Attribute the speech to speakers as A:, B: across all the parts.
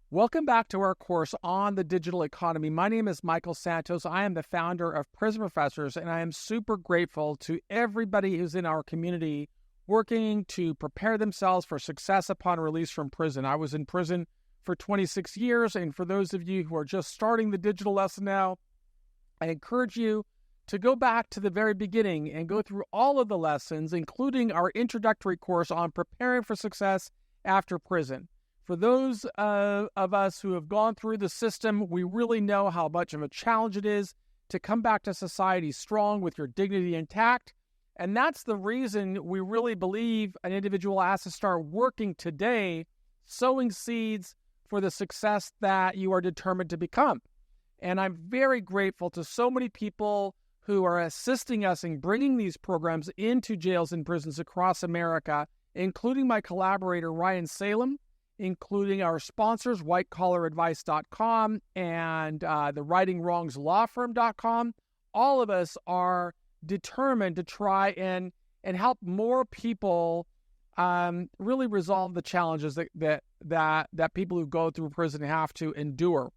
A: Welcome back to our course on the digital economy. My name is Michael Santos. I am the founder of Prison Professors, and I am super grateful to everybody who's in our community working to prepare themselves for success upon release from prison. I was in prison for 26 years, and for those of you who are just starting the digital lesson now, I encourage you to go back to the very beginning and go through all of the lessons, including our introductory course on preparing for success after prison. For those of us who have gone through the system, we really know how much of a challenge it is to come back to society strong with your dignity intact. And that's the reason we really believe an individual has to start working today, sowing seeds for the success that you are determined to become. And I'm very grateful to so many people who are assisting us in bringing these programs into jails and prisons across America, including my collaborator, Ryan Salem, including our sponsors, whitecollaradvice.com and the rightingwrongslawfirm.com. All of us are determined to try and help more people really resolve the challenges that people who go through prison have to endure.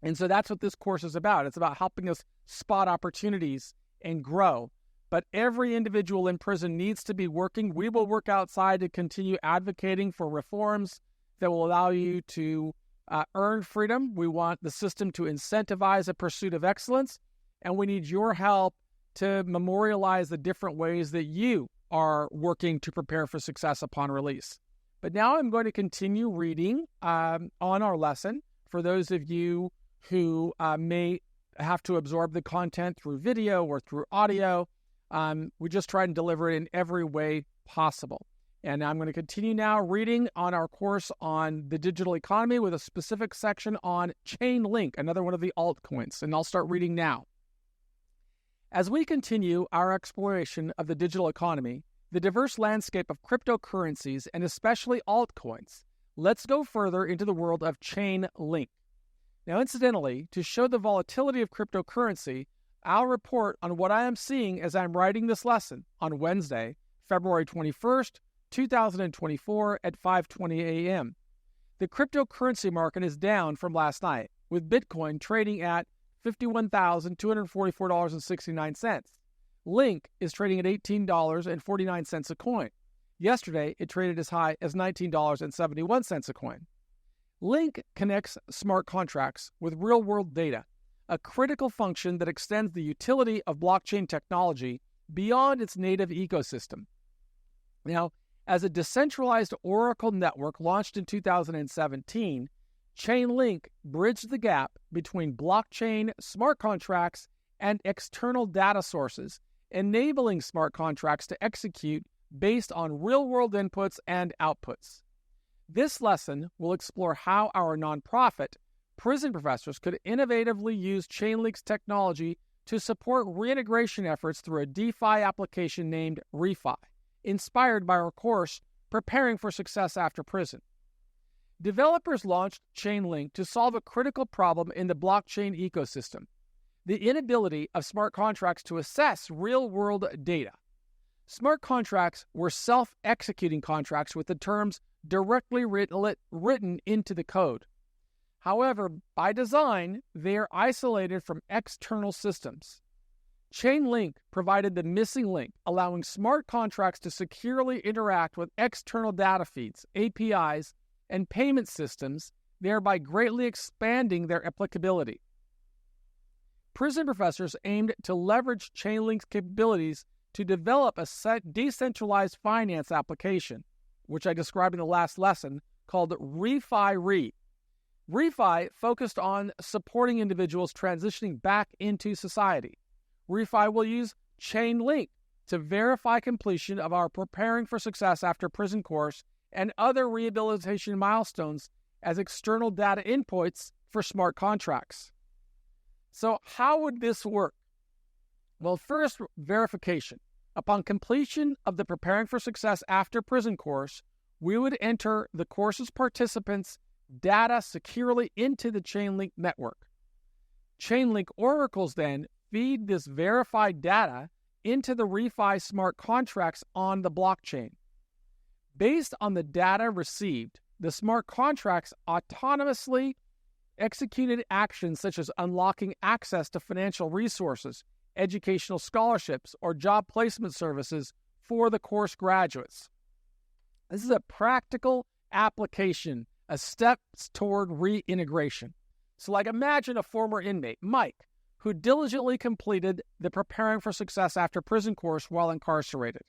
A: And so that's what this course is about. It's about helping us spot opportunities and grow. But every individual in prison needs to be working. We will work outside to continue advocating for reforms that will allow you to earn freedom. We want the system to incentivize a pursuit of excellence, and we need your help to memorialize the different ways that you are working to prepare for success upon release. But now I'm going to continue reading on our lesson. For those of you who may have to absorb the content through video or through audio, we just try and deliver it in every way possible. And I'm going to continue now reading on our course on the digital economy with a specific section on Chainlink, another one of the altcoins. And I'll start reading now. As we continue our exploration of the digital economy, the diverse landscape of cryptocurrencies, and especially altcoins, let's go further into the world of Chainlink. Now, incidentally, to show the volatility of cryptocurrency, I'll report on what I am seeing as I'm writing this lesson on Wednesday, February 21st, 2024 at 5:20 a.m. The cryptocurrency market is down from last night, with Bitcoin trading at $51,244.69. Link is trading at $18.49 a coin. Yesterday, it traded as high as $19.71 a coin. Link connects smart contracts with real-world data, a critical function that extends the utility of blockchain technology beyond its native ecosystem. Now, as a decentralized Oracle network launched in 2017, Chainlink bridged the gap between blockchain smart contracts and external data sources, enabling smart contracts to execute based on real-world inputs and outputs. This lesson will explore how our nonprofit, Prison Professors, could innovatively use Chainlink's technology to support reintegration efforts through a DeFi application named ReFi, inspired by our course, Preparing for Success After Prison. Developers launched Chainlink to solve a critical problem in the blockchain ecosystem: the inability of smart contracts to assess real-world data. Smart contracts were self-executing contracts with the terms directly written into the code. However, by design, they are isolated from external systems. Chainlink provided the missing link, allowing smart contracts to securely interact with external data feeds, APIs, and payment systems, thereby greatly expanding their applicability. Prison Professors aimed to leverage Chainlink's capabilities to develop a decentralized finance application, which I described in the last lesson, called ReFi. ReFi focused on supporting individuals transitioning back into society. ReFi will use Chainlink to verify completion of our Preparing for Success After Prison course and other rehabilitation milestones as external data inputs for smart contracts. So how would this work? Well, first, verification. Upon completion of the Preparing for Success After Prison course, we would enter the course's participants' data securely into the Chainlink network. Chainlink oracles then feed this verified data into the ReFi smart contracts on the blockchain. Based on the data received, The smart contracts autonomously executed actions such as unlocking access to financial resources, educational scholarships, or job placement services for the course graduates. This is a practical application, a step toward reintegration. So like imagine a former inmate, Mike, who diligently completed the Preparing for Success After Prison course while incarcerated.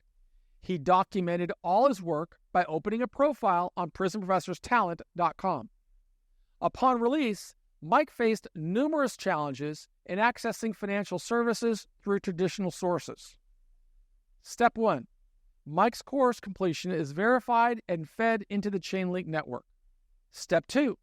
A: He documented all his work by opening a profile on prisonprofessorstalent.com. Upon release, Mike faced numerous challenges in accessing financial services through traditional sources. Step 1. Mike's course completion is verified and fed into the Chainlink network. Step 2.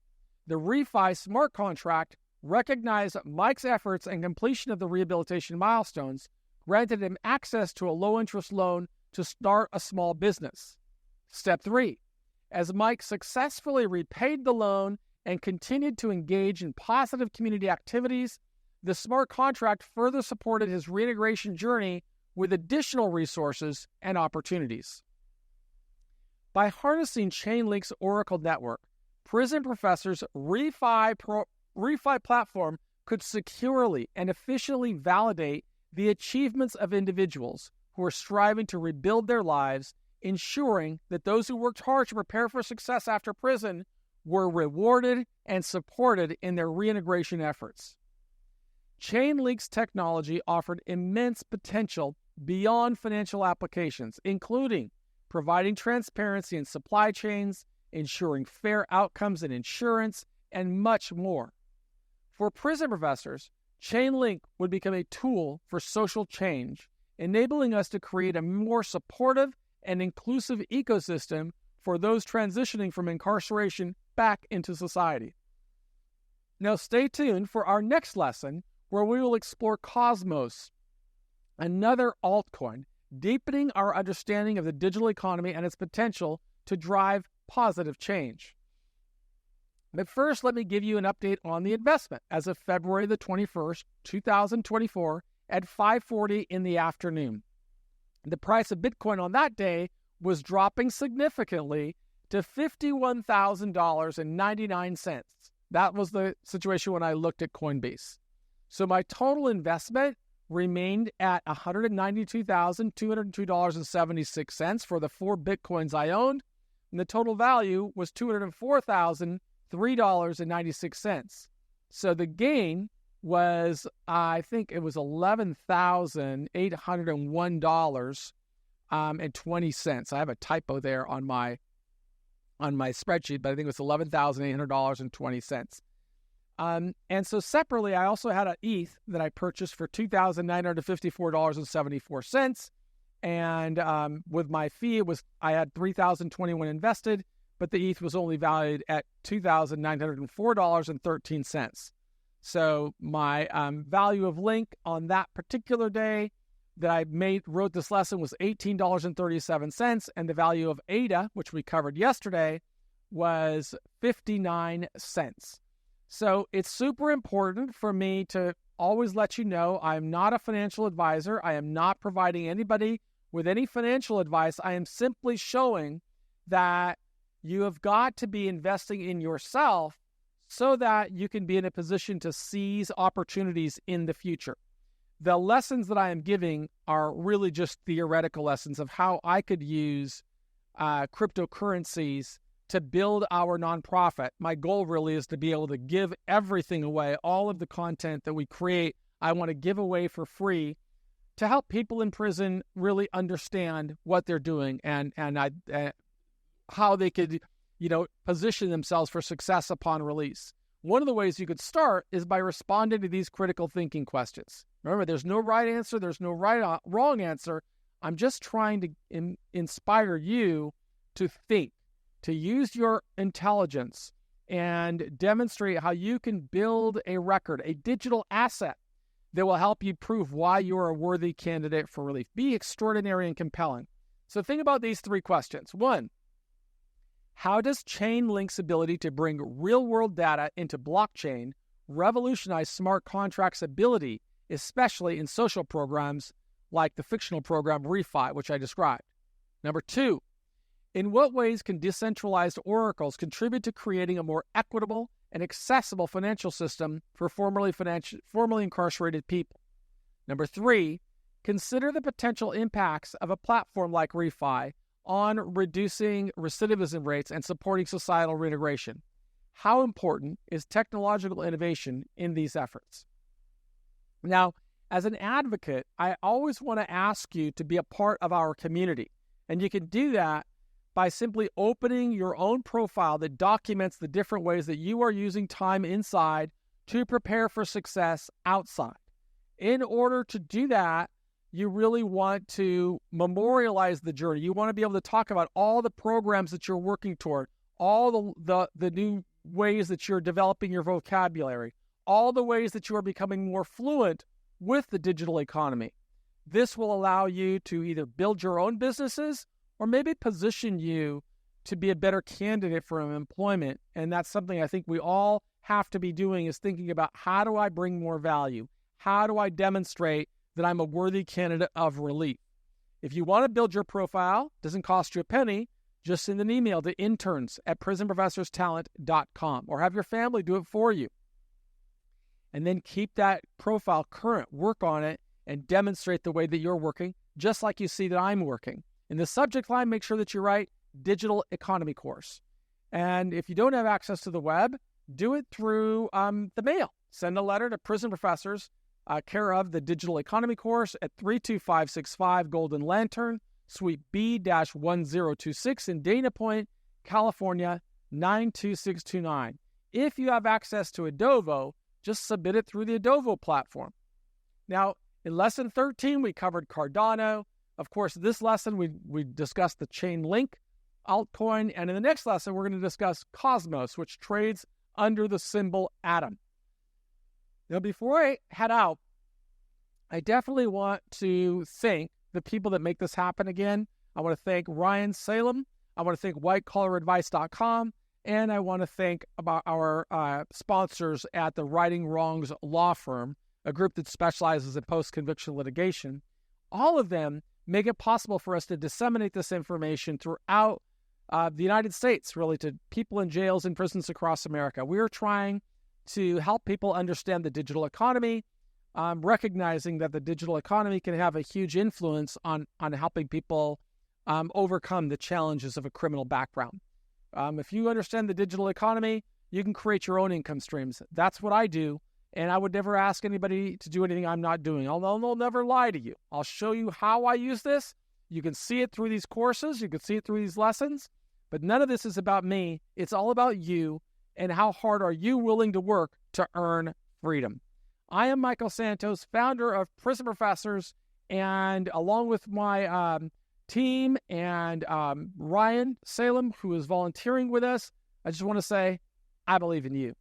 A: The refi smart contract recognized Mike's efforts and completion of the rehabilitation milestones, granted him access to a low-interest loan to start a small business. Step 3. As Mike successfully repaid the loan and continued to engage in positive community activities, the smart contract further supported his reintegration journey with additional resources and opportunities. By harnessing Chainlink's Oracle network, prison professors' refi platform could securely and efficiently validate the achievements of individuals who are striving to rebuild their lives, ensuring that those who worked hard to prepare for success after prison were rewarded and supported in their reintegration efforts. Chainlink's technology offered immense potential beyond financial applications, including providing transparency in supply chains, ensuring fair outcomes in insurance, and much more. For prison professors, Chainlink would become a tool for social change, enabling us to create a more supportive and inclusive ecosystem for those transitioning from incarceration back into society. Now stay tuned for our next lesson, where we will explore Cosmos, another altcoin, deepening our understanding of the digital economy and its potential to drive positive change. But first, let me give you an update on the investment as of February the 21st, 2024 at 5:40 in the afternoon. The price of Bitcoin on that day was dropping significantly to $51,000.99. That was the situation when I looked at Coinbase. So my total investment remained at $192,202.76 for the 4 Bitcoins I owned, and the total value was $204,003.96. So the gain was, I think it was $11,801.20. I have a typo there on my spreadsheet, but I think it was $11,800.20. And so separately, I also had an ETH that I purchased for $2,954.74. And with my fee, I had $3,021 invested, but the ETH was only valued at $2,904.13. So my value of Link on that particular day that I wrote this lesson was $18.37, and the value of ADA, which we covered yesterday, was 59 cents. So it's super important for me to always let you know I'm not a financial advisor. I am not providing anybody with any financial advice. I am simply showing that you have got to be investing in yourself so that you can be in a position to seize opportunities in the future. The lessons that I am giving are really just theoretical lessons of how I could use cryptocurrencies to build our nonprofit. My goal really is to be able to give everything away. All of the content that we create, I want to give away for free to help people in prison really understand what they're doing and how they could, position themselves for success upon release. One of the ways you could start is by responding to these critical thinking questions. Remember, there's no right answer. There's no wrong answer. I'm just trying to inspire you to think, to use your intelligence and demonstrate how you can build a record, a digital asset that will help you prove why you're a worthy candidate for relief. Be extraordinary and compelling. So think about these 3 questions. 1, how does Chainlink's ability to bring real-world data into blockchain revolutionize smart contracts' ability, especially in social programs like the fictional program Refi, which I described? Number 2, In what ways can decentralized oracles contribute to creating a more equitable and accessible financial system for formerly incarcerated people? Number 3, consider the potential impacts of a platform like ReFi on reducing recidivism rates and supporting societal reintegration. How important is technological innovation in these efforts? Now, as an advocate, I always want to ask you to be a part of our community, and you can do that by simply opening your own profile that documents the different ways that you are using time inside to prepare for success outside. In order to do that, you really want to memorialize the journey. You want to be able to talk about all the programs that you're working toward, all the new ways that you're developing your vocabulary, all the ways that you are becoming more fluent with the digital economy. This will allow you to either build your own businesses or maybe position you to be a better candidate for employment. And that's something I think we all have to be doing, is thinking about, how do I bring more value? How do I demonstrate that I'm a worthy candidate of relief? If you want to build your profile, doesn't cost you a penny, just send an email to interns@prisonprofessorstalent.com or have your family do it for you. And then keep that profile current, work on it, and demonstrate the way that you're working, just like you see that I'm working. In the subject line, make sure that you write digital economy course. And if you don't have access to the web, do it through the mail. Send a letter to Prison Professors, care of the Digital Economy course at 32565 Golden Lantern, Suite B-1026 in Dana Point, California, 92629. If you have access to Adovo, just submit it through the Adovo platform. Now, in Lesson 13, we covered Cardano. Of course, this lesson, we discussed the Chainlink altcoin. And in the next lesson, we're going to discuss Cosmos, which trades under the symbol Atom. Now, before I head out, I definitely want to thank the people that make this happen again. I want to thank Ryan Salem. I want to thank whitecollaradvice.com. And I want to thank about our sponsors at the Righting Wrongs Law Firm, a group that specializes in post-conviction litigation. All of them make it possible for us to disseminate this information throughout the United States, really, to people in jails and prisons across America. We are trying to help people understand the digital economy, recognizing that the digital economy can have a huge influence on helping people overcome the challenges of a criminal background. If you understand the digital economy, you can create your own income streams. That's what I do, and I would never ask anybody to do anything I'm not doing. I'll never lie to you. I'll show you how I use this. You can see it through these courses. You can see it through these lessons, but none of this is about me. It's all about you, and how hard are you willing to work to earn freedom. I am Michael Santos, founder of Prison Professors, and along with my team and Ryan Salem, who is volunteering with us, I just want to say, I believe in you.